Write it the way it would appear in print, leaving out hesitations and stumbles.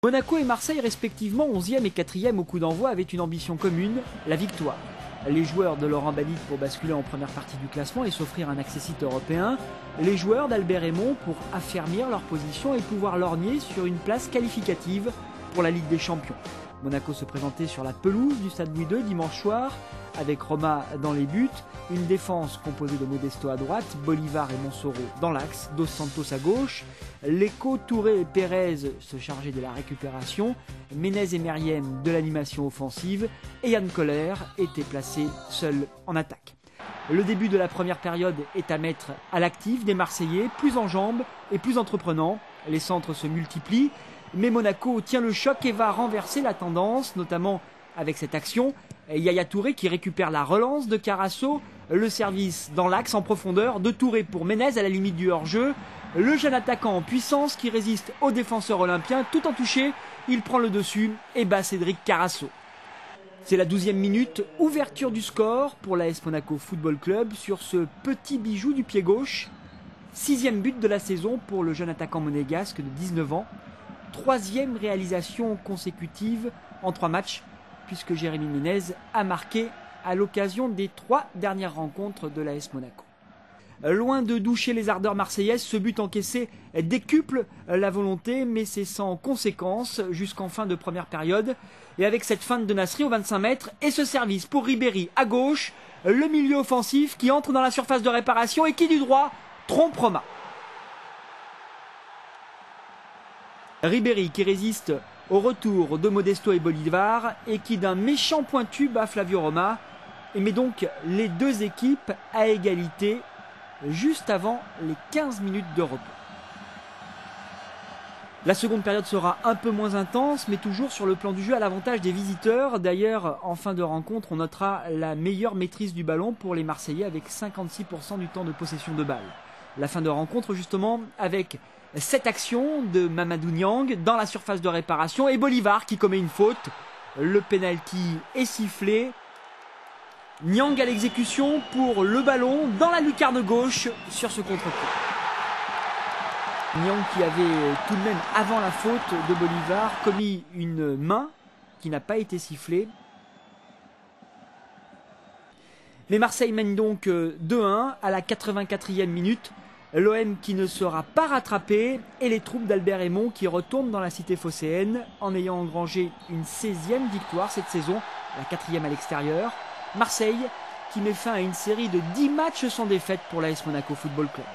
Monaco et Marseille, respectivement 11e et 4e au coup d'envoi, avaient une ambition commune, la victoire. Les joueurs de Laurent Bannick pour basculer en première partie du classement et s'offrir un accès-site européen. Les joueurs d'Albert Raymond pour affermir leur position et pouvoir lorgner sur une place qualificative pour la Ligue des Champions. Monaco se présentait sur la pelouse du Stade Louis II dimanche soir, avec Roma dans les buts, une défense composée de Modesto à droite, Bolivar et Monsoro dans l'axe, Dos Santos à gauche, Lecco, Touré et Pérez se chargeaient de la récupération, Ménez et Meriem de l'animation offensive, et Yann Koller était placé seul en attaque. Le début de la première période est à mettre à l'actif des Marseillais, plus en jambes et plus entreprenants. Les centres se multiplient, mais Monaco tient le choc et va renverser la tendance, notamment avec cette action. Yaya Touré qui récupère la relance de Carasso, le service dans l'axe en profondeur de Touré pour Ménez à la limite du hors-jeu. Le jeune attaquant en puissance qui résiste aux défenseurs olympiens, tout en touché, il prend le dessus et bat Cédric Carasso. C'est la 12e minute, ouverture du score pour l'AS Monaco Football Club sur ce petit bijou du pied gauche. 6e but de la saison pour le jeune attaquant monégasque de 19 ans. 3e réalisation consécutive en 3 matchs, puisque Jérémy Ménez a marqué à l'occasion des 3 dernières rencontres de l'AS Monaco. Loin de doucher les ardeurs marseillaises, ce but encaissé décuple la volonté, mais c'est sans conséquence jusqu'en fin de première période. Et avec cette feinte de Nasri au 25 mètres et ce service pour Ribéry à gauche, le milieu offensif qui entre dans la surface de réparation et qui du droit trompe Roma. Ribéry qui résiste au retour de Modesto et Bolivar et qui d'un méchant pointu bat Flavio Roma et met donc les deux équipes à égalité juste avant les 15 minutes de repos. La seconde période sera un peu moins intense, mais toujours sur le plan du jeu à l'avantage des visiteurs. D'ailleurs, en fin de rencontre, on notera la meilleure maîtrise du ballon pour les Marseillais avec 56% du temps de possession de balle. La fin de rencontre justement avec cette action de Mamadou Niang dans la surface de réparation et Bolivar qui commet une faute. Le penalty est sifflé. Niang à l'exécution pour le ballon dans la lucarne gauche sur ce contre-coup. Niang qui avait tout de même, avant la faute de Bolivar, commis une main qui n'a pas été sifflée. Mais Marseille mène donc 2-1 à la 84e minute. L'OM qui ne sera pas rattrapé et les troupes d'Albert Raymond qui retournent dans la cité phocéenne en ayant engrangé une 16e victoire cette saison, la 4e à l'extérieur. Marseille qui met fin à une série de 10 matchs sans défaite pour l'AS Monaco Football Club.